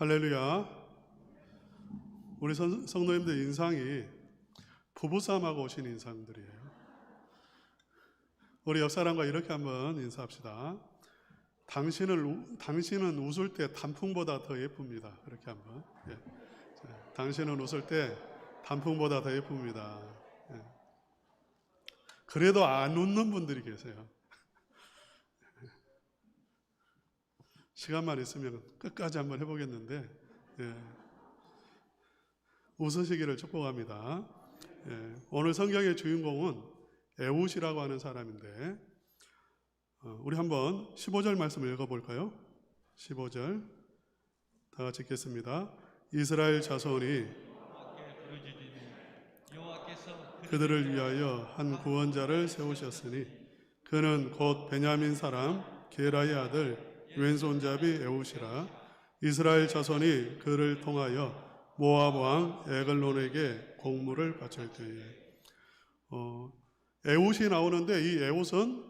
할렐루야. 우리 성도님들 인상이 부부싸움하고 오신 인상들이에요. 우리 옆 사람과 이렇게 한번 인사합시다. 당신은 웃을 때 단풍보다 더 예쁩니다. 그렇게 한번. 예. 자, 당신은 웃을 때 단풍보다 더 예쁩니다. 예. 그래도 안 웃는 분들이 계세요. 시간만 있으면 끝까지 한번 해보겠는데, 예. 웃으시기를 축복합니다. 예. 오늘 성경의 주인공은 에훗이라고 하는 사람인데, 우리 한번 15절 말씀을 읽어볼까요? 15절 다 같이 읽겠습니다. 이스라엘 자손이 그들을 위하여 한 구원자를 세우셨으니 그는 곧 베냐민 사람 게라의 아들 왼손잡이 에훗이라. 이스라엘 자손이 그를 통하여 모압 왕 에글론에게 공물을 바칠 때에. 에훗이 나오는데 이 에훗은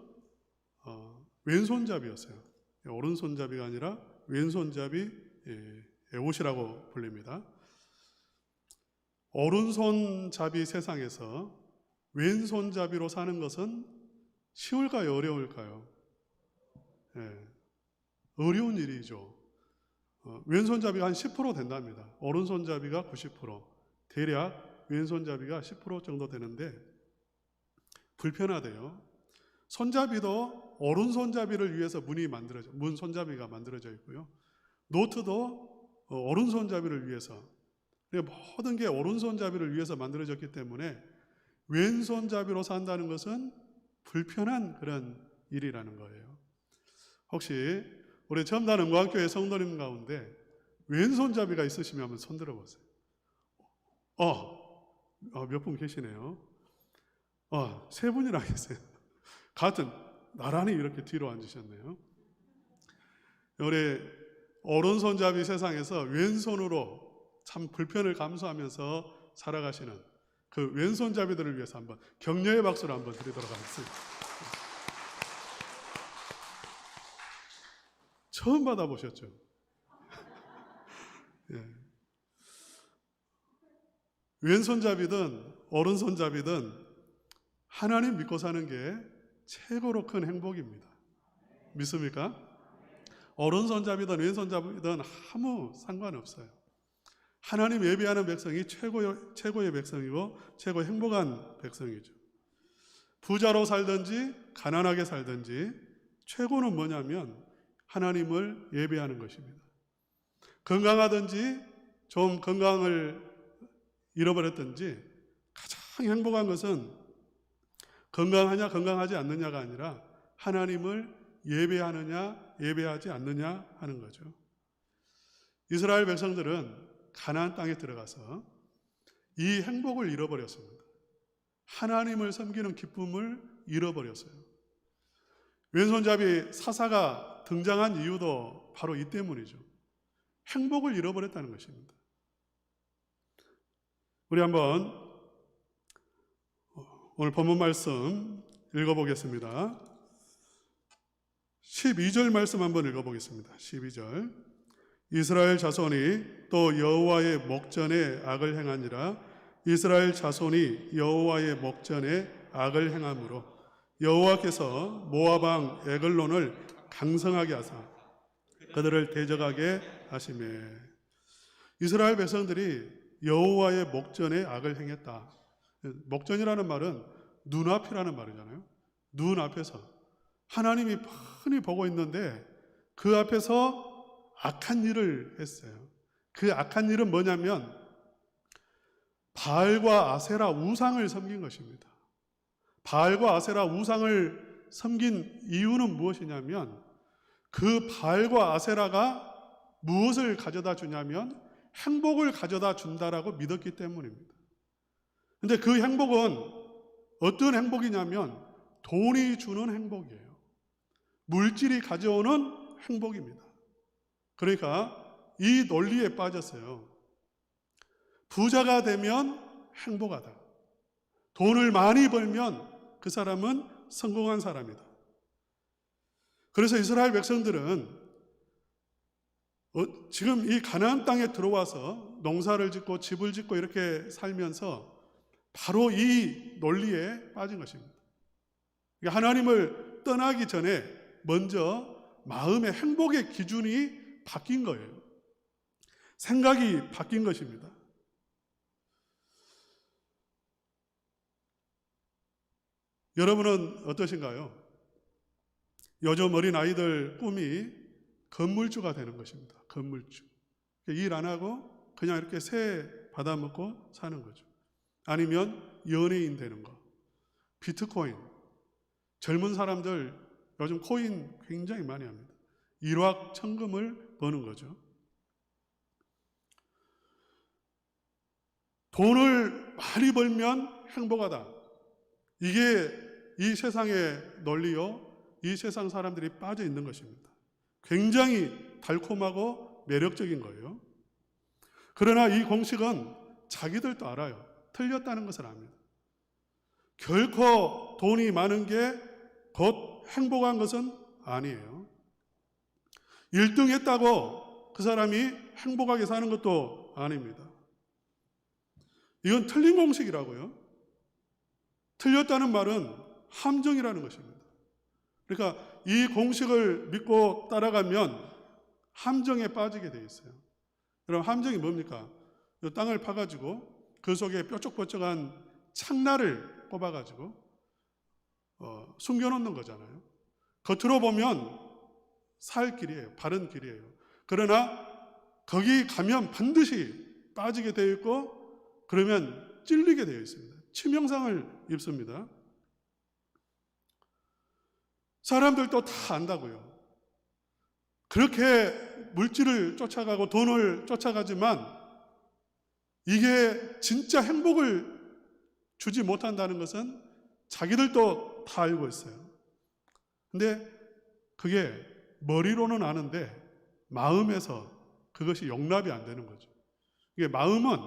왼손잡이였어요. 오른손잡이가 아니라 왼손잡이 에훗이라고 불립니다. 오른손잡이 세상에서 왼손잡이로 사는 것은 쉬울까요? 어려울까요? 어려운 일이죠. 왼손잡이가 한 10% 된답니다. 오른손잡이가 90%, 대략 왼손잡이가 10% 정도 되는데 불편하대요. 손잡이도 오른손잡이를 위해서 문 손잡이가 만들어져 있고요. 노트도 오른손잡이를 위해서, 모든 게 오른손잡이를 위해서 만들어졌기 때문에 왼손잡이로 산다는 것은 불편한 그런 일이라는 거예요. 혹시 우리 첨단은광교회 성도님 가운데 왼손잡이가 있으시면 한번 손 들어보세요. 몇 분 계시네요. 세 분이나 계세요. 나란히 이렇게 뒤로 앉으셨네요. 우리 오른손잡이 세상에서 왼손으로 참 불편을 감수하면서 살아가시는 그 왼손잡이들을 위해서 한번 격려의 박수를 한번 드리도록 하겠습니다. 처음 받아보셨죠? 예. 왼손잡이든 오른손잡이든 하나님 믿고 사는 게 최고로 큰 행복입니다. 믿습니까? 오른손잡이든 왼손잡이든 아무 상관없어요. 하나님 예배하는 백성이 최고의 백성이고 최고 행복한 백성이죠. 부자로 살든지 가난하게 살든지 최고는 뭐냐면 하나님을 예배하는 것입니다. 건강하든지 좀 건강을 잃어버렸든지 가장 행복한 것은 건강하냐 건강하지 않느냐가 아니라 하나님을 예배하느냐 예배하지 않느냐 하는 거죠. 이스라엘 백성들은 가나안 땅에 들어가서 이 행복을 잃어버렸습니다. 하나님을 섬기는 기쁨을 잃어버렸어요. 왼손잡이 사사가 등장한 이유도 바로 이 때문이죠. 행복을 잃어버렸다는 것입니다. 우리 한번 오늘 본문 말씀 읽어보겠습니다. 12절 말씀 한번 읽어보겠습니다. 12절. 이스라엘 자손이 또 여호와의 목전에 악을 행하니라. 이스라엘 자손이 여호와의 목전에 악을 행함으로 여호와께서 모압 왕 에글론을 강성하게 하사 그들을 대적하게 하시매. 이스라엘 백성들이 여호와의 목전에 악을 행했다. 목전이라는 말은 눈앞이라는 말이잖아요. 눈앞에서 하나님이 뻔히 보고 있는데 그 앞에서 악한 일을 했어요. 그 악한 일은 뭐냐면 바알과 아세라 우상을 섬긴 것입니다. 바알과 아세라 우상을 섬긴 이유는 무엇이냐면 그 바알과 아세라가 무엇을 가져다 주냐면 행복을 가져다 준다라고 믿었기 때문입니다. 근데 그 행복은 어떤 행복이냐면 돈이 주는 행복이에요. 물질이 가져오는 행복입니다. 그러니까 이 논리에 빠졌어요. 부자가 되면 행복하다. 돈을 많이 벌면 그 사람은 성공한 사람이다. 그래서 이스라엘 백성들은 지금 이 가나안 땅에 들어와서 농사를 짓고 집을 짓고 이렇게 살면서 바로 이 논리에 빠진 것입니다. 그러니까 하나님을 떠나기 전에 먼저 마음의 행복의 기준이 바뀐 거예요. 생각이 바뀐 것입니다. 여러분은 어떠신가요? 요즘 어린 아이들 꿈이 건물주가 되는 것입니다. 건물주. 일 안 하고 그냥 이렇게 새 받아먹고 사는 거죠. 아니면 연예인 되는 거. 비트코인. 젊은 사람들 요즘 코인 굉장히 많이 합니다. 일확천금을 버는 거죠. 돈을 많이 벌면 행복하다. 이게 이 세상의 논리요. 이 세상 사람들이 빠져 있는 것입니다. 굉장히 달콤하고 매력적인 거예요. 그러나 이 공식은 자기들도 알아요. 틀렸다는 것을 압니다. 결코 돈이 많은 게 곧 행복한 것은 아니에요. 1등 했다고 그 사람이 행복하게 사는 것도 아닙니다. 이건 틀린 공식이라고요. 틀렸다는 말은 함정이라는 것입니다. 그러니까 이 공식을 믿고 따라가면 함정에 빠지게 돼 있어요. 그럼 함정이 뭡니까? 땅을 파가지고 그 속에 뾰족뾰족한 창날을 꼽아가지고 숨겨놓는 거잖아요. 겉으로 보면 살 길이에요. 바른 길이에요. 그러나 거기 가면 반드시 빠지게 되어 있고 그러면 찔리게 되어 있습니다. 치명상을 입습니다. 사람들도 다 안다고요. 그렇게 물질을 쫓아가고 돈을 쫓아가지만 이게 진짜 행복을 주지 못한다는 것은 자기들도 다 알고 있어요. 근데 그게 머리로는 아는데 마음에서 그것이 용납이 안 되는 거죠. 이게 마음은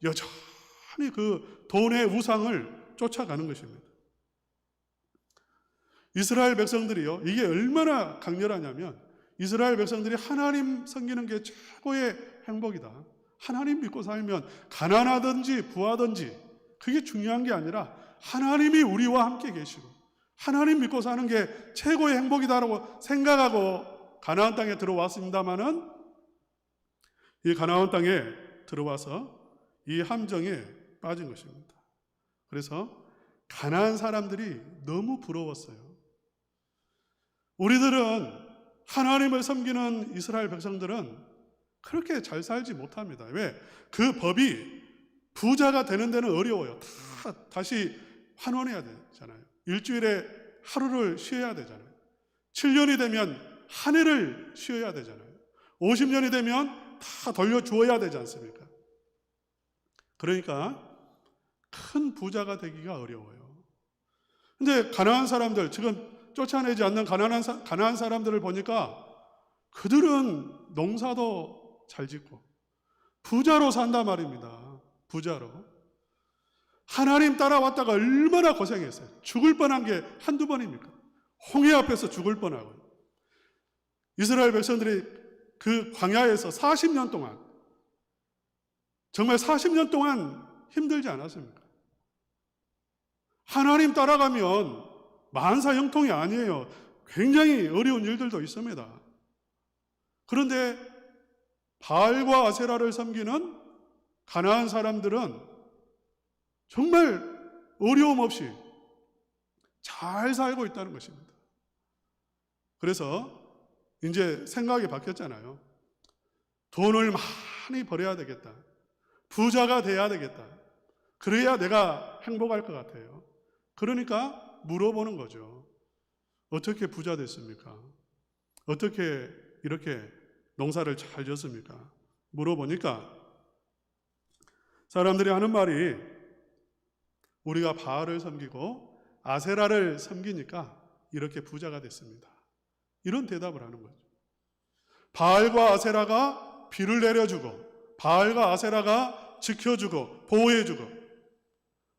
여전히 그 돈의 우상을 쫓아가는 것입니다. 이스라엘 백성들이요, 이게 얼마나 강렬하냐면 이스라엘 백성들이 하나님 섬기는 게 최고의 행복이다. 하나님 믿고 살면 가난하든지 부하든지 그게 중요한 게 아니라 하나님이 우리와 함께 계시고 하나님 믿고 사는 게 최고의 행복이다라고 생각하고 가나안 땅에 들어왔습니다마는 이 가나안 땅에 들어와서 이 함정에 빠진 것입니다. 그래서 가나안 사람들이 너무 부러웠어요. 우리들은 하나님을 섬기는 이스라엘 백성들은 그렇게 잘 살지 못합니다. 왜? 그 법이 부자가 되는 데는 어려워요. 다시 환원해야 되잖아요. 일주일에 하루를 쉬어야 되잖아요. 7년이 되면 한 해를 쉬어야 되잖아요. 50년이 되면 다 돌려주어야 되지 않습니까? 그러니까 큰 부자가 되기가 어려워요. 근데 가난한 사람들, 지금 쫓아내지 않는 가난한 사람들을 보니까 그들은 농사도 잘 짓고 부자로 산단 말입니다. 부자로. 하나님 따라왔다가 얼마나 고생했어요. 죽을 뻔한 게 한두 번입니까? 홍해 앞에서 죽을 뻔하고. 이스라엘 백성들이 그 광야에서 40년 동안, 정말 40년 동안 힘들지 않았습니까? 하나님 따라가면 만사형통이 아니에요. 굉장히 어려운 일들도 있습니다. 그런데 바알과 아세라를 섬기는 가나안 사람들은 정말 어려움 없이 잘 살고 있다는 것입니다. 그래서 이제 생각이 바뀌었잖아요. 돈을 많이 벌어야 되겠다. 부자가 돼야 되겠다. 그래야 내가 행복할 것 같아요. 그러니까 물어보는 거죠. 어떻게 부자 됐습니까? 어떻게 이렇게 농사를 잘 지었습니까? 물어보니까 사람들이 하는 말이 우리가 바알을 섬기고 아세라를 섬기니까 이렇게 부자가 됐습니다. 이런 대답을 하는 거죠. 바알과 아세라가 비를 내려주고 바알과 아세라가 지켜주고 보호해주고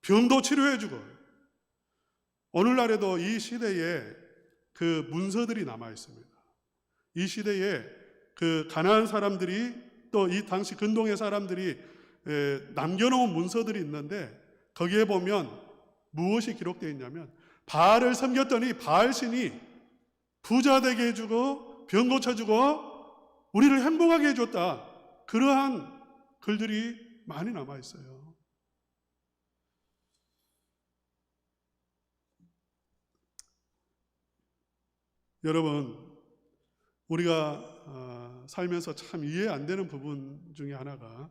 병도 치료해주고 오늘날에도 이 시대에 그 문서들이 남아 있습니다. 이 시대에 그 가나안 사람들이 또 이 당시 근동의 사람들이 남겨놓은 문서들이 있는데 거기에 보면 무엇이 기록되어 있냐면 바알을 섬겼더니 바알 신이 부자 되게 해주고 병 고쳐주고 우리를 행복하게 해줬다. 그러한 글들이 많이 남아 있어요. 여러분, 우리가 살면서 참 이해 안 되는 부분 중에 하나가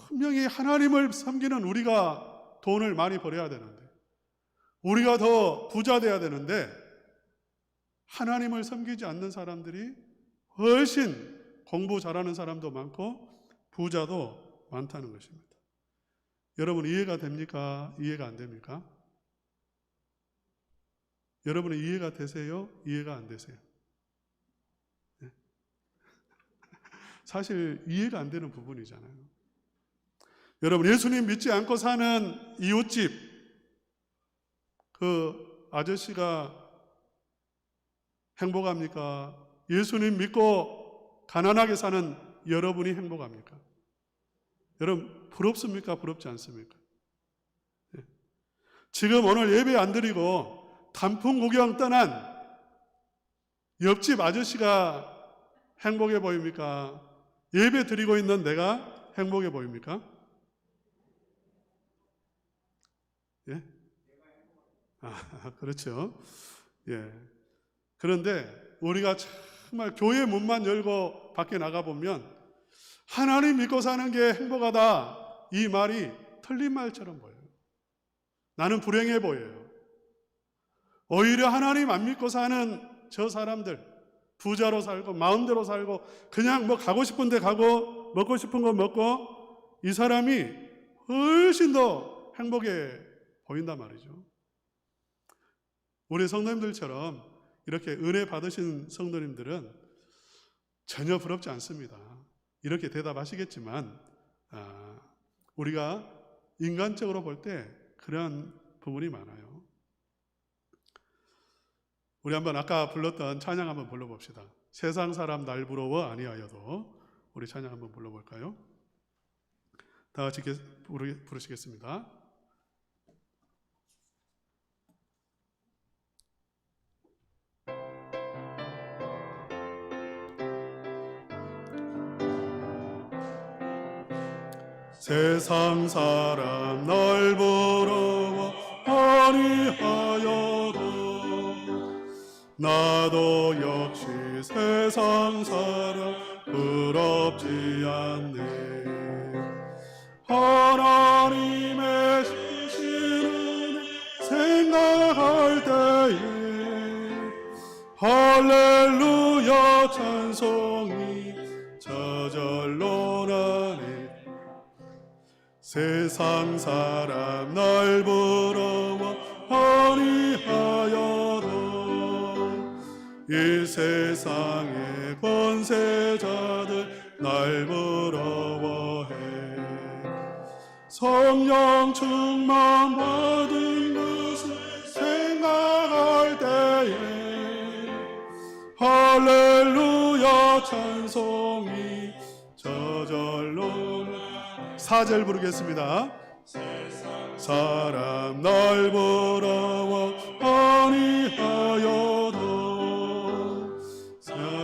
분명히 하나님을 섬기는 우리가 돈을 많이 벌어야 되는데 우리가 더 부자 돼야 되는데 하나님을 섬기지 않는 사람들이 훨씬 공부 잘하는 사람도 많고 부자도 많다는 것입니다. 여러분 이해가 됩니까? 이해가 안 됩니까? 여러분은 이해가 되세요? 이해가 안 되세요? 네. 사실 이해가 안 되는 부분이잖아요. 여러분 예수님 믿지 않고 사는 이웃집 그 아저씨가 행복합니까? 예수님 믿고 가난하게 사는 여러분이 행복합니까? 여러분 부럽습니까? 부럽지 않습니까? 네. 지금 오늘 예배 안 드리고 단풍 구경 떠난 옆집 아저씨가 행복해 보입니까? 예배 드리고 있는 내가 행복해 보입니까? 예? 그렇죠. 예. 그런데 우리가 정말 교회 문만 열고 밖에 나가보면 하나님 믿고 사는 게 행복하다 이 말이 틀린 말처럼 보여요. 나는 불행해 보여요. 오히려 하나님 안 믿고 사는 저 사람들 부자로 살고 마음대로 살고 그냥 뭐 가고 싶은 데 가고 먹고 싶은 거 먹고 이 사람이 훨씬 더 행복해 보인단 말이죠. 우리 성도님들처럼 이렇게 은혜 받으신 성도님들은 전혀 부럽지 않습니다. 이렇게 대답하시겠지만 우리가 인간적으로 볼 때 그런 부분이 많아요. 우리 한번 아까 불렀던 찬양 한번 불러봅시다. 세상 사람 날 부러워 아니하여도 우리 찬양 한번 불러볼까요? 다 같이 부르시겠습니다. 세상 사람 날 부러워 아니하여도 나도 역시 세상 사람 부럽지 않네. 하나님의 시신을 생각할 때에 할렐루야 찬송이 저절로 나네. 세상 사람 날 부러워 아니하여도 이 세상의 권세자들 날 부러워해. 성령 충만 받은 것을 생각할 때에 할렐루야 찬송이 저절로. 4절 부르겠습니다. 사람 날 부러워 아니하여도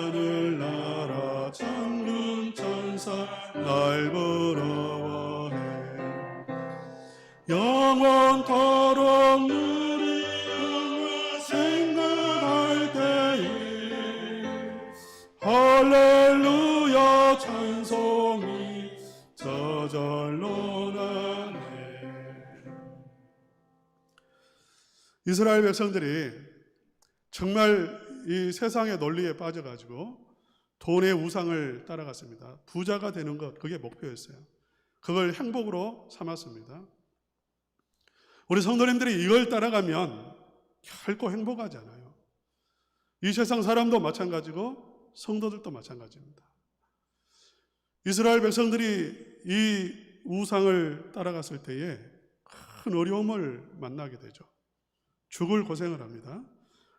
하늘나라 천군 천사 날 부러워해. 영원토록 누리 생각할 때에 할렐루야 찬송이 저절로 나네. 이스라엘 백성들이 정말 이 세상의 논리에 빠져가지고 돈의 우상을 따라갔습니다. 부자가 되는 것, 그게 목표였어요. 그걸 행복으로 삼았습니다. 우리 성도님들이 이걸 따라가면 결코 행복하지 않아요. 이 세상 사람도 마찬가지고 성도들도 마찬가지입니다. 이스라엘 백성들이 이 우상을 따라갔을 때에 큰 어려움을 만나게 되죠. 죽을 고생을 합니다.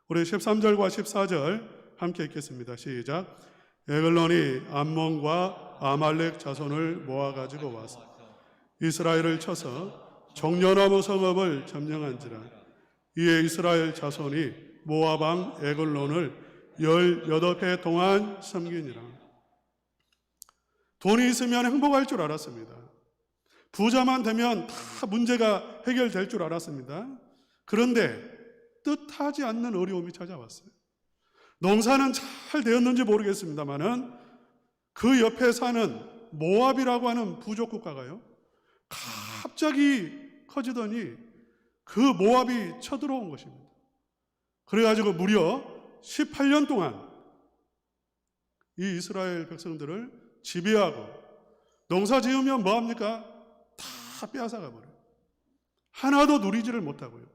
우리 13절과 14절 함께 읽겠습니다. 시작. 에글론이 암몬과 아말렉 자손을 모아가지고 와서 이스라엘을 쳐서 종려나무 성읍을 점령한지라. 이에 이스라엘 자손이 모압 왕 에글론을 18해 동안 섬기니라. 돈이 있으면 행복할 줄 알았습니다. 부자만 되면 다 문제가 해결될 줄 알았습니다. 그런데 뜻하지 않는 어려움이 찾아왔어요. 농사는 잘 되었는지 모르겠습니다만은 그 옆에 사는 모압이라고 하는 부족 국가가요, 갑자기 커지더니 그 모압이 쳐들어온 것입니다. 그래가지고 무려 18년 동안 이 이스라엘 백성들을 지배하고, 농사 지으면 뭐합니까? 다 빼앗아가 버려요. 하나도 누리지를 못하고요.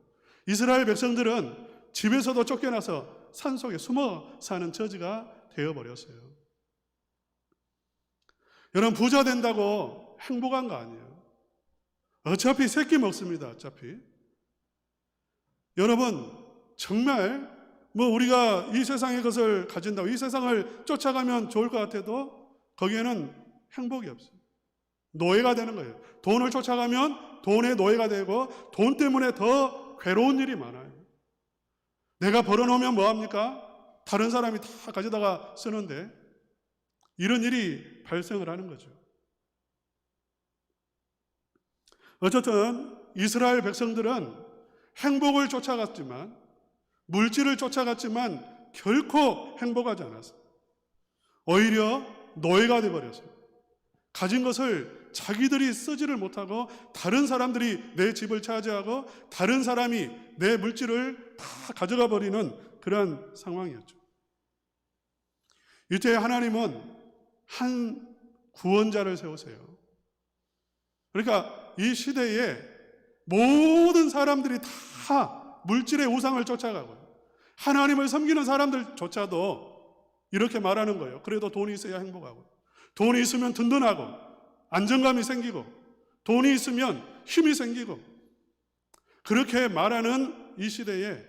이스라엘 백성들은 집에서도 쫓겨나서 산속에 숨어 사는 처지가 되어버렸어요. 여러분, 부자 된다고 행복한 거 아니에요. 어차피 새끼 먹습니다. 어차피. 여러분, 정말 우리가 이 세상의 것을 가진다고, 이 세상을 쫓아가면 좋을 것 같아도 거기에는 행복이 없어요. 노예가 되는 거예요. 돈을 쫓아가면 돈의 노예가 되고, 돈 때문에 더 괴로운 일이 많아요. 내가 벌어놓으면 뭐합니까? 다른 사람이 다 가져다가 쓰는데 이런 일이 발생을 하는 거죠. 어쨌든 이스라엘 백성들은 행복을 쫓아갔지만, 물질을 쫓아갔지만 결코 행복하지 않았어요. 오히려 노예가 되어버렸어요. 가진 것을 자기들이 쓰지를 못하고 다른 사람들이 내 집을 차지하고 다른 사람이 내 물질을 다 가져가 버리는 그런 상황이었죠. 이때 하나님은 한 구원자를 세우세요. 그러니까 이 시대에 모든 사람들이 다 물질의 우상을 쫓아가고 하나님을 섬기는 사람들조차도 이렇게 말하는 거예요. 그래도 돈이 있어야 행복하고, 돈이 있으면 든든하고 안정감이 생기고, 돈이 있으면 힘이 생기고, 그렇게 말하는 이 시대에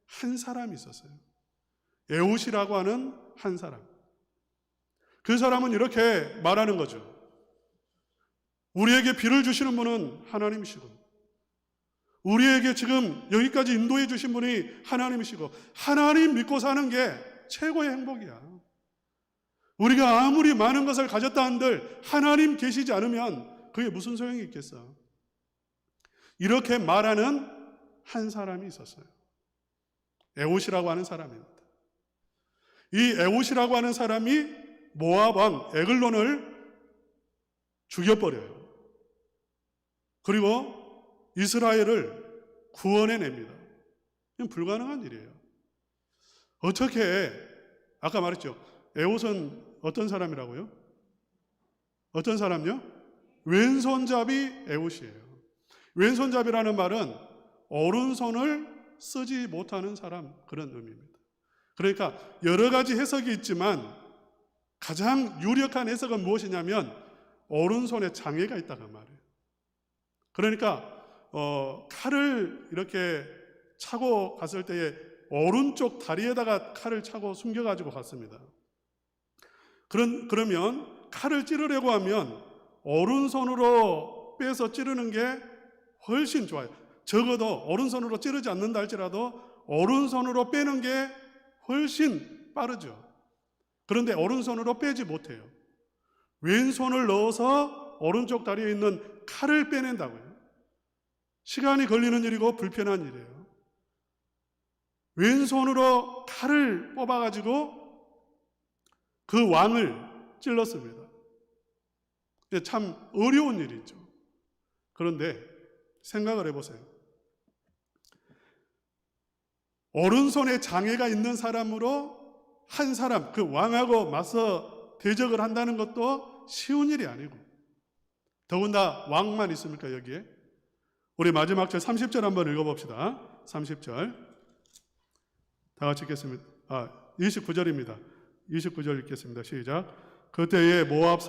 한 사람이 있었어요. 에웃이라고 하는 한 사람. 그 사람은 이렇게 말하는 거죠. 우리에게 비를 주시는 분은 하나님이시고, 우리에게 지금 여기까지 인도해 주신 분이 하나님이시고, 하나님 믿고 사는 게 최고의 행복이야. 우리가 아무리 많은 것을 가졌다 한들 하나님 계시지 않으면 그게 무슨 소용이 있겠어. 이렇게 말하는 한 사람이 있었어요. 에웃이라고 하는 사람입니다. 이 에웃이라고 하는 사람이 모압 왕 에글론을 죽여버려요. 그리고 이스라엘을 구원해냅니다. 이건 불가능한 일이에요. 어떻게, 아까 말했죠. 에웃은 어떤 사람이라고요? 어떤 사람요? 왼손잡이 에웃이에요. 왼손잡이라는 말은 오른손을 쓰지 못하는 사람, 그런 의미입니다. 그러니까 여러 가지 해석이 있지만 가장 유력한 해석은 무엇이냐면 오른손에 장애가 있다는 말이에요. 그러니까 칼을 이렇게 차고 갔을 때에 오른쪽 다리에다가 칼을 차고 숨겨가지고 갔습니다. 그러면 칼을 찌르려고 하면 오른손으로 빼서 찌르는 게 훨씬 좋아요. 적어도 오른손으로 찌르지 않는다 할지라도 오른손으로 빼는 게 훨씬 빠르죠. 그런데 오른손으로 빼지 못해요. 왼손을 넣어서 오른쪽 다리에 있는 칼을 빼낸다고요. 시간이 걸리는 일이고 불편한 일이에요. 왼손으로 칼을 뽑아가지고 그 왕을 찔렀습니다. 참 어려운 일이죠. 그런데 생각을 해보세요. 오른손에 장애가 있는 사람으로 한 사람, 그 왕하고 맞서 대적을 한다는 것도 쉬운 일이 아니고, 더군다나 왕만 있습니까 여기에? 우리 마지막 절 30절 한번 읽어봅시다. 30절 다 같이 읽겠습니다. 29절입니다. 29절 읽겠습니다. 시작. 그때에 모압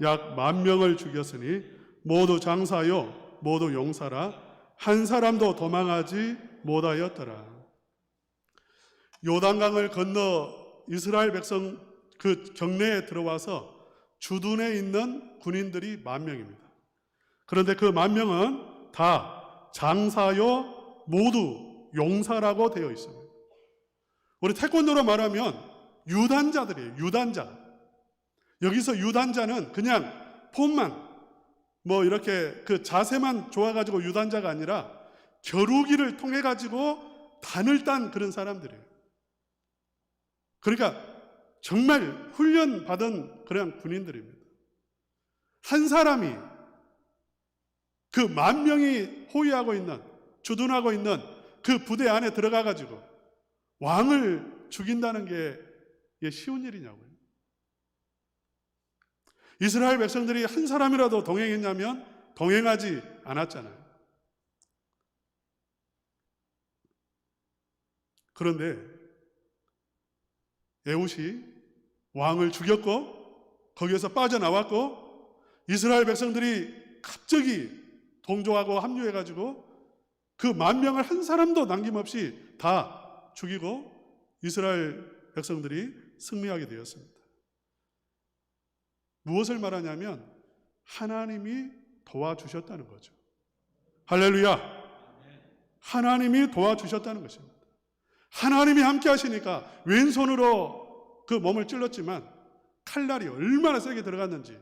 약 10,000명을 죽였으니 모두 장사요 모두 용사라 한 사람도 도망하지 못하였더라. 요단강을 건너 이스라엘 백성 그 경내에 들어와서 주둔해 있는 군인들이 10,000명입니다. 그런데 그 10,000명은 다 장사요 모두 용사라고 되어 있습니다. 우리 태권도로 말하면 유단자들이에요. 유단자. 여기서 유단자는 그냥 폼만 이렇게 그 자세만 좋아가지고 유단자가 아니라 겨루기를 통해 가지고 단을 딴 그런 사람들이에요. 그러니까 정말 훈련받은 그런 군인들입니다. 한 사람이 그 10,000명이 호위하고 있는, 주둔하고 있는 그 부대 안에 들어가 가지고 왕을 죽인다는 게 이게 쉬운 일이냐고요. 이스라엘 백성들이 한 사람이라도 동행했냐면 동행하지 않았잖아요. 그런데 에훗이 왕을 죽였고 거기에서 빠져나왔고 이스라엘 백성들이 갑자기 동조하고 합류해가지고 그 10,000명을 한 사람도 남김없이 다 죽이고 이스라엘 백성들이 승리하게 되었습니다. 무엇을 말하냐면 하나님이 도와주셨다는 거죠. 할렐루야. 하나님이 도와주셨다는 것입니다. 하나님이 함께 하시니까 왼손으로 그 몸을 찔렀지만 칼날이 얼마나 세게 들어갔는지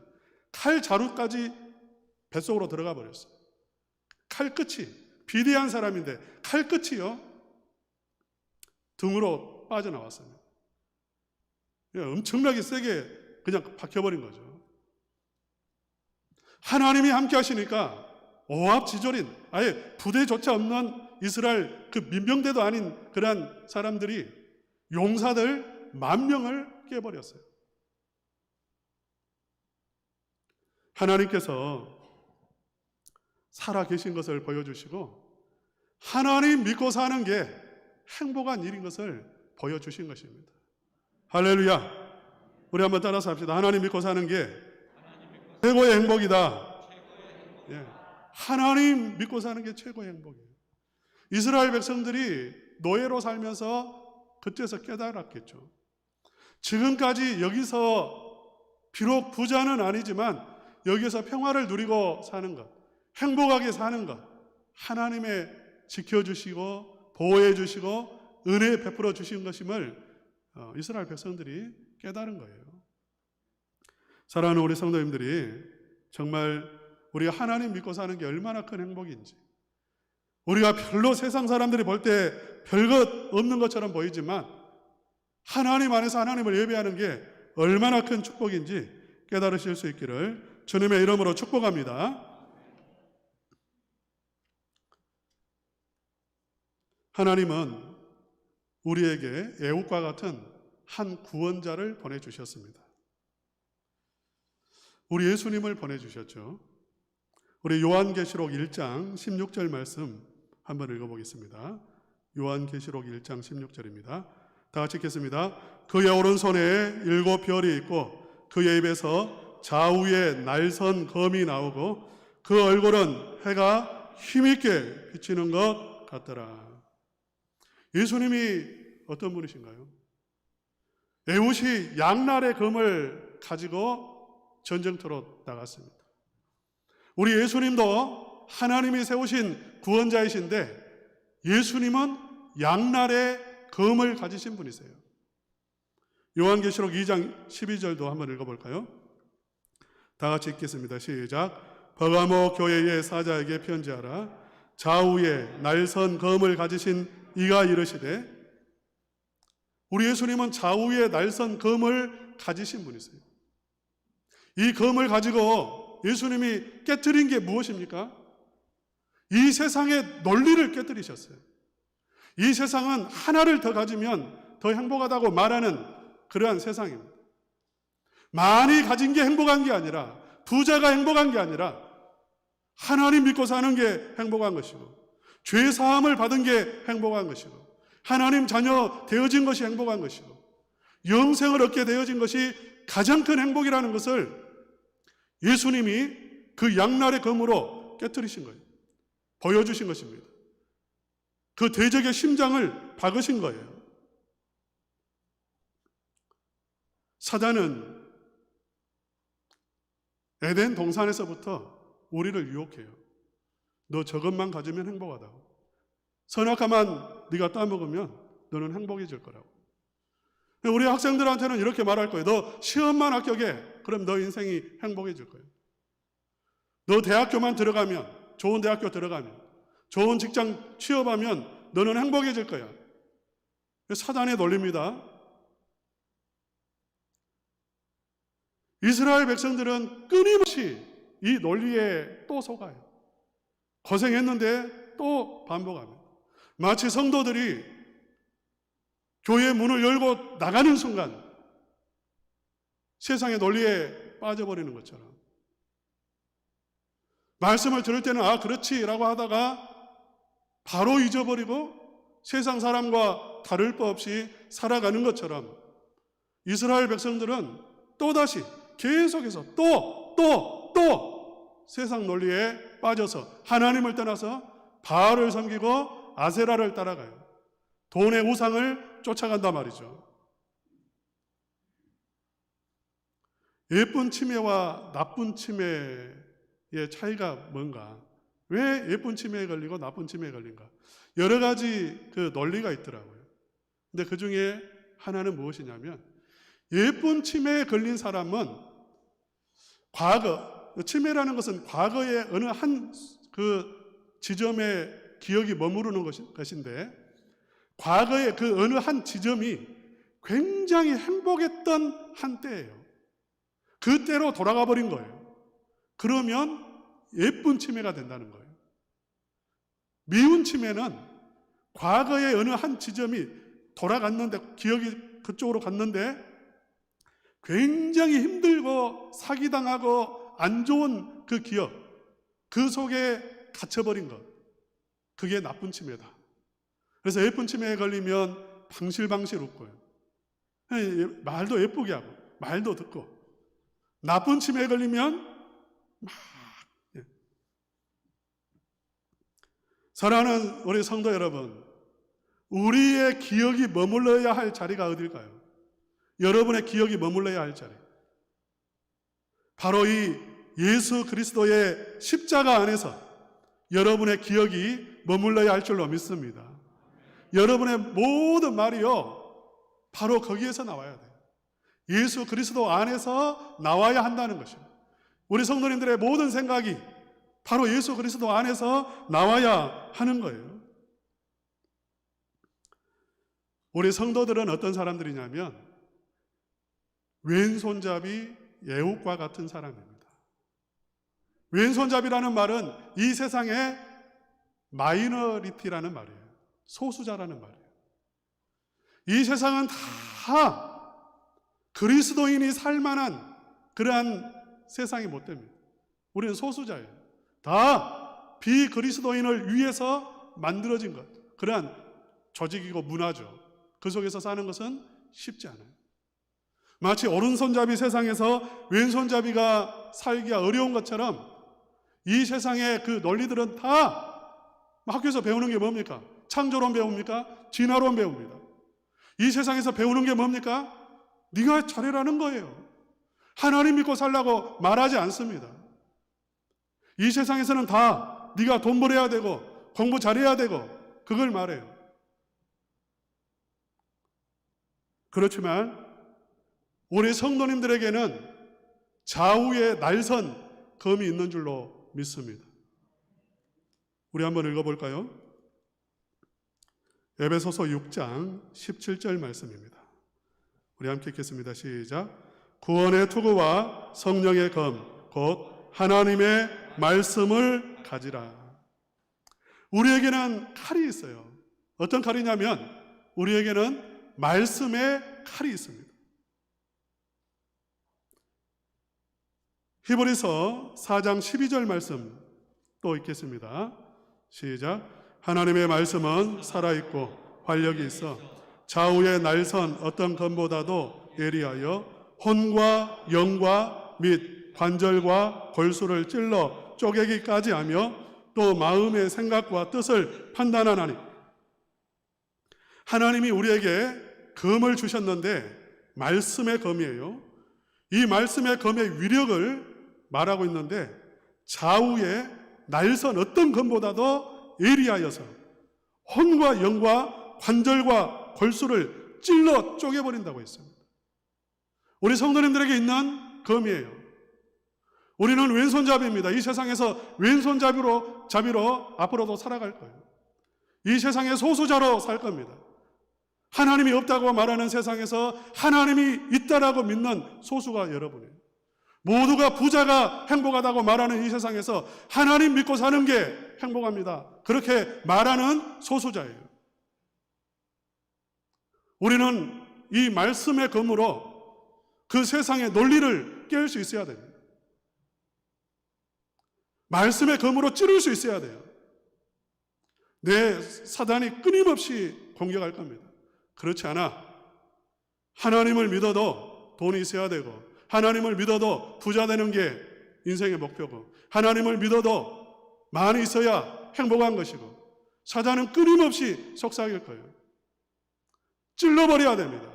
칼 자루까지 뱃속으로 들어가 버렸어요. 칼 끝이, 비대한 사람인데 칼 끝이요 등으로 빠져나왔습니다. 엄청나게 세게 그냥 박혀버린 거죠. 하나님이 함께 하시니까 오합지졸인 아예 부대조차 없는 이스라엘 그 민병대도 아닌 그러한 사람들이 용사들 10,000명을 깨버렸어요. 하나님께서 살아계신 것을 보여주시고 하나님 믿고 사는 게 행복한 일인 것을 보여주신 것입니다. 할렐루야. 우리 한번 따라서 합시다. 하나님 믿고 사는 게 최고의 행복이다. 예. 하나님 믿고 사는 게 최고의 행복이에요. 이스라엘 백성들이 노예로 살면서 그때서 깨달았겠죠. 지금까지 여기서 비록 부자는 아니지만 여기서 평화를 누리고 사는 것, 행복하게 사는 것, 하나님의 지켜주시고 보호해주시고 은혜 베풀어 주신 것임을 이스라엘 백성들이 깨달은 거예요. 사랑하는 우리 성도님들이 정말 우리가 하나님 믿고 사는 게 얼마나 큰 행복인지, 우리가 별로 세상 사람들이 볼 때 별것 없는 것처럼 보이지만 하나님 안에서 하나님을 예배하는 게 얼마나 큰 축복인지 깨달으실 수 있기를 주님의 이름으로 축복합니다. 하나님은 우리에게 에훗과 같은 한 구원자를 보내주셨습니다. 우리 예수님을 보내주셨죠. 우리 요한계시록 1장 16절 말씀 한번 읽어보겠습니다. 요한계시록 1장 16절입니다. 다 같이 읽겠습니다. 그의 오른손에 7 별이 있고 그의 입에서 좌우에 날선 검이 나오고 그 얼굴은 해가 힘있게 비치는 것 같더라. 예수님이 어떤 분이신가요? 에훗이 양날의 검을 가지고 전쟁터로 나갔습니다. 우리 예수님도 하나님이 세우신 구원자이신데 예수님은 양날의 검을 가지신 분이세요. 요한계시록 2장 12절도 한번 읽어볼까요? 다 같이 읽겠습니다. 시작. 버가모 교회의 사자에게 편지하라. 좌우에 날선 검을 가지신 이가 이르시되, 우리 예수님은 좌우에 날선 검을 가지신 분이세요. 이 검을 가지고 예수님이 깨뜨린 게 무엇입니까? 이 세상의 논리를 깨뜨리셨어요. 이 세상은 하나를 더 가지면 더 행복하다고 말하는 그러한 세상입니다. 많이 가진 게 행복한 게 아니라, 부자가 행복한 게 아니라 하나님 믿고 사는 게 행복한 것이고, 죄 사함을 받은 게 행복한 것이고, 하나님 자녀 되어진 것이 행복한 것이고, 영생을 얻게 되어진 것이 가장 큰 행복이라는 것을 예수님이 그 양날의 검으로 깨뜨리신 거예요. 보여주신 것입니다. 그 대적의 심장을 박으신 거예요. 사단은 에덴 동산에서부터 우리를 유혹해요. 너 저것만 가지면 행복하다고. 선악과만 네가 따먹으면 너는 행복해질 거라고. 우리 학생들한테는 이렇게 말할 거예요. 너 시험만 합격해. 그럼 너 인생이 행복해질 거예요. 너 대학교만 들어가면, 좋은 대학교 들어가면, 좋은 직장 취업하면 너는 행복해질 거야. 사단의 논리입니다. 이스라엘 백성들은 끊임없이 이 논리에 또 속아요. 고생했는데 또 반복합니다. 마치 성도들이 교회 문을 열고 나가는 순간 세상의 논리에 빠져버리는 것처럼, 말씀을 들을 때는 아 그렇지라고 하다가 바로 잊어버리고 세상 사람과 다를 바 없이 살아가는 것처럼 이스라엘 백성들은 또다시 계속해서 또 세상 논리에 빠져서 하나님을 떠나서 바알을 섬기고 아세라를 따라가요. 돈의 우상을 쫓아간단 말이죠. 예쁜 치매와 나쁜 치매의 차이가 뭔가? 왜 예쁜 치매에 걸리고 나쁜 치매에 걸린가? 여러 가지 그 논리가 있더라고요. 근데 그 중에 하나는 무엇이냐면, 예쁜 치매에 걸린 사람은 치매라는 것은 과거의 어느 한 그 지점에 기억이 머무르는 것인데, 과거의 그 어느 한 지점이 굉장히 행복했던 한때예요. 그때로 돌아가 버린 거예요. 그러면 예쁜 치매가 된다는 거예요. 미운 치매는 과거의 어느 한 지점이 돌아갔는데, 기억이 그쪽으로 갔는데 굉장히 힘들고 사기당하고 안 좋은 그 기억, 그 속에 갇혀버린 것, 그게 나쁜 치매다. 그래서 예쁜 치매에 걸리면 방실방실 웃고요. 말도 예쁘게 하고 말도 듣고, 나쁜 치매에 걸리면 막 사랑하는 우리 성도 여러분, 우리의 기억이 머물러야 할 자리가 어딜까요? 여러분의 기억이 머물러야 할 자리, 바로 이 예수 그리스도의 십자가 안에서 여러분의 기억이 머물러야 할 줄로 믿습니다. 여러분의 모든 말이요, 바로 거기에서 나와야 돼요. 예수 그리스도 안에서 나와야 한다는 것입니다. 우리 성도님들의 모든 생각이 바로 예수 그리스도 안에서 나와야 하는 거예요. 우리 성도들은 어떤 사람들이냐면 왼손잡이 예후과 같은 사람입니다. 왼손잡이라는 말은 이 세상의 마이너리티라는 말이에요. 소수자라는 말이에요. 이 세상은 다 그리스도인이 살만한 그러한 세상이 못 됩니다. 우리는 소수자예요. 다 비그리스도인을 위해서 만들어진 것, 그러한 조직이고 문화죠. 그 속에서 사는 것은 쉽지 않아요. 마치 오른손잡이 세상에서 왼손잡이가 살기가 어려운 것처럼 이 세상의 그 논리들은 다 학교에서 배우는 게 뭡니까? 창조론 배웁니까? 진화론 배웁니다. 이 세상에서 배우는 게 뭡니까? 네가 잘해라는 거예요. 하나님 믿고 살라고 말하지 않습니다. 이 세상에서는 다 네가 돈 벌어야 되고 공부 잘해야 되고 그걸 말해요. 그렇지만 우리 성도님들에게는 좌우의 날선 검이 있는 줄로 믿습니다. 우리 한번 읽어볼까요? 에베소서 6장 17절 말씀입니다. 우리 함께 읽겠습니다. 시작. 구원의 투구와 성령의 검, 곧 하나님의 말씀을 가지라. 우리에게는 칼이 있어요. 어떤 칼이냐면 우리에게는 말씀의 칼이 있습니다. 히브리서 4장 12절 말씀 또 읽겠습니다. 시작. 하나님의 말씀은 살아있고 활력이 있어 좌우의 날선 어떤 검보다도 예리하여 혼과 영과 및 관절과 골수를 찔러 쪼개기까지 하며 또 마음의 생각과 뜻을 판단하나니. 하나님이 우리에게 검을 주셨는데 말씀의 검이에요. 이 말씀의 검의 위력을 말하고 있는데 좌우에 날선 어떤 검보다도 예리하여서 혼과 영과 관절과 골수를 찔러 쪼개버린다고 했습니다. 우리 성도님들에게 있는 검이에요. 우리는 왼손잡이입니다. 이 세상에서 왼손잡이로 앞으로도 살아갈 거예요. 이 세상의 소수자로 살 겁니다. 하나님이 없다고 말하는 세상에서 하나님이 있다라고 믿는 소수가 여러분이에요. 모두가 부자가 행복하다고 말하는 이 세상에서 하나님 믿고 사는 게 행복합니다. 그렇게 말하는 소수자예요. 우리는 이 말씀의 검으로 그 세상의 논리를 깨울 수 있어야 됩니다. 말씀의 검으로 찌를 수 있어야 돼요. 사단이 끊임없이 공격할 겁니다. 그렇지 않아. 하나님을 믿어도 돈이 있어야 되고, 하나님을 믿어도 부자 되는 게 인생의 목표고, 하나님을 믿어도 많이 있어야 행복한 것이고, 사단은 끊임없이 속삭일 거예요. 찔러버려야 됩니다.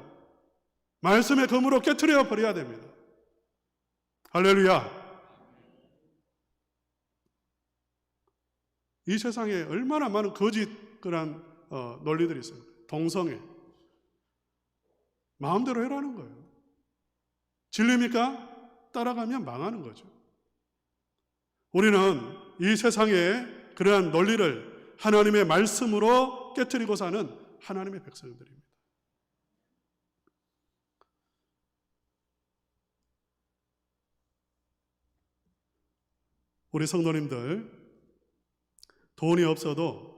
말씀의 검으로 깨트려 버려야 됩니다. 할렐루야. 이 세상에 얼마나 많은 거짓 그런 논리들이 있어요. 동성애. 마음대로 해라는 거예요. 진리입니까? 따라가면 망하는 거죠. 우리는 이 세상의 그러한 논리를 하나님의 말씀으로 깨트리고 사는 하나님의 백성들입니다. 우리 성도님들, 돈이 없어도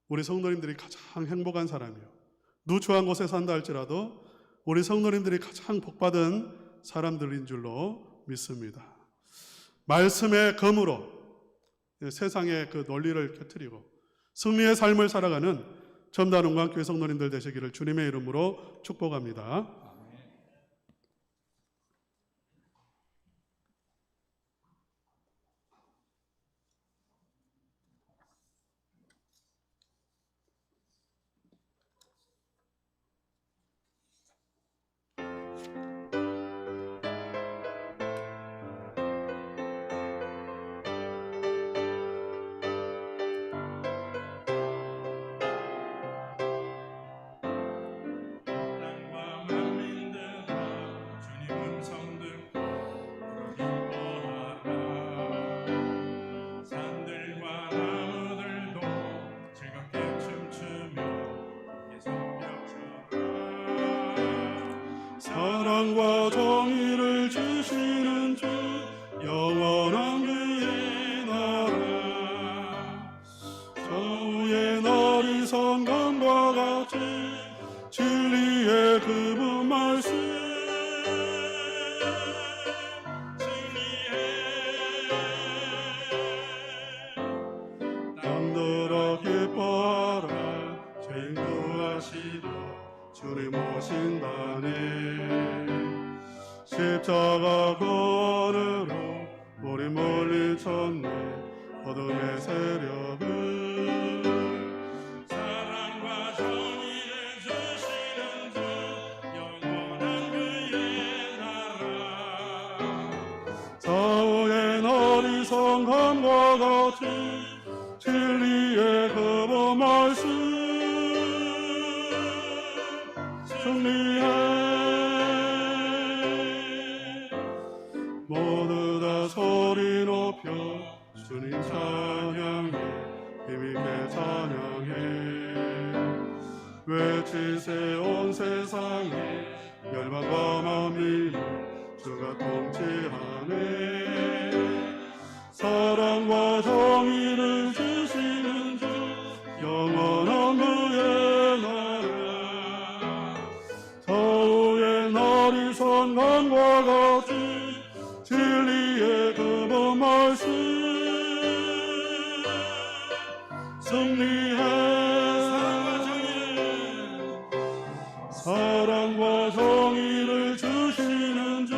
우리 성도님들이 가장 행복한 사람이에요. 누추한 곳에 산다 할지라도 우리 성도님들이 가장 복받은 사람들인 줄로 믿습니다. 말씀의 검으로 세상의 그 논리를 깨트리고 승리의 삶을 살아가는 점단원광교회 성도님들 되시기를 주님의 이름으로 축복합니다. 사랑과 정의를 주시는 주 영원한 그의 나라 저우의 어리선 감과 같이 진리의 그분 말씀 진리의 땅들어 기뻐하라 죄인 구하시려 주님 오신다네 십자가 권으로 우리 물리쳤네 어둠의 세력을 사랑과 정의를 주시는 주 영원한 그의 나라 좌우의 어리석음과 같이 진리의 그분 말씀 승리해 모두 다 소리 높여 주님 찬양해 힘있게 찬양해 외치세 온 세상에 열방과 만민을 주가 통치하네 사랑과 정의를 주시는 주 영원한 그의 나라 저우의 어리석음과 같이 진리의 그분 말씀 승리해 사랑과 정의를 주시는 주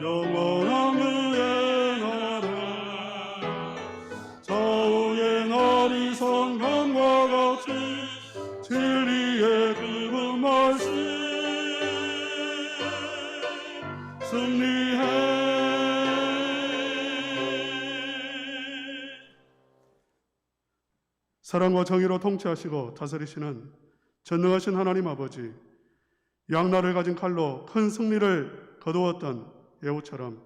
영원한 그의 나라 저우의 어리석음과 같이 진리의 그분 말씀 승리해. 사랑과 정의로 통치하시고 다스리시는 전능하신 하나님 아버지, 양날을 가진 칼로 큰 승리를 거두었던 예후처럼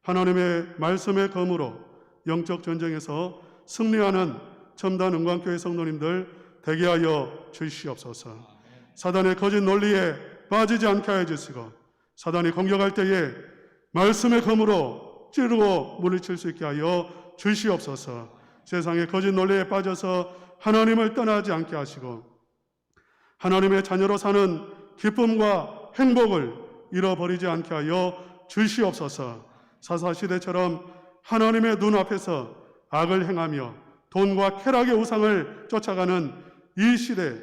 하나님의 말씀의 검으로 영적 전쟁에서 승리하는 첨단 은광교회 성도님들 되게 하여 주시옵소서. 사단의 거짓 논리에 빠지지 않게 하여 주시고, 사단이 공격할 때에 말씀의 검으로 찌르고 물리칠 수 있게 하여 주시옵소서. 세상의 거짓 논리에 빠져서 하나님을 떠나지 않게 하시고, 하나님의 자녀로 사는 기쁨과 행복을 잃어버리지 않게 하여 주시옵소서. 사사시대처럼 하나님의 눈앞에서 악을 행하며 돈과 쾌락의 우상을 쫓아가는 이 시대,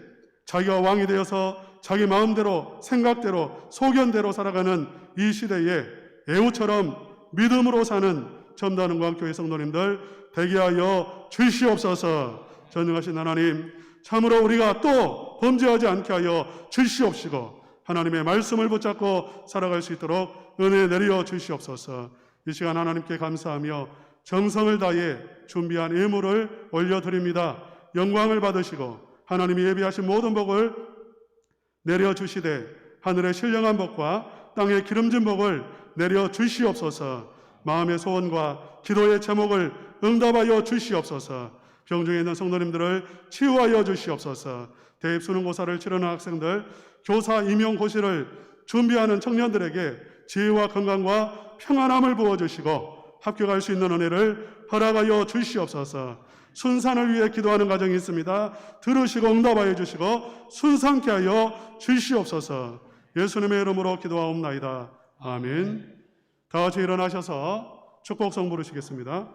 자기가 왕이 되어서 자기 마음대로, 생각대로, 소견대로 살아가는 이 시대에 예후처럼 믿음으로 사는 첨단 은광교회 성도님들 되게 하여 주시옵소서. 전능하신 하나님, 참으로 우리가 또 범죄하지 않게 하여 주시옵시고, 하나님의 말씀을 붙잡고 살아갈 수 있도록 은혜 내려 주시옵소서. 이 시간 하나님께 감사하며 정성을 다해 준비한 예물을 올려드립니다. 영광을 받으시고 하나님이 예비하신 모든 복을 내려주시되 하늘의 신령한 복과 땅의 기름진 복을 내려주시옵소서. 마음의 소원과 기도의 제목을 응답하여 주시옵소서. 병중에 있는 성도님들을 치유하여 주시옵소서. 대입 수능고사를 치르는 학생들, 교사 임용고시를 준비하는 청년들에게 지혜와 건강과 평안함을 부어주시고 합격할 수 있는 은혜를 허락하여 주시옵소서. 순산을 위해 기도하는 가정이 있습니다. 들으시고 응답하여 주시고 순산케 하여 주시옵소서. 예수님의 이름으로 기도하옵나이다. 아멘. 다 같이 일어나셔서 축복성 부르시겠습니다.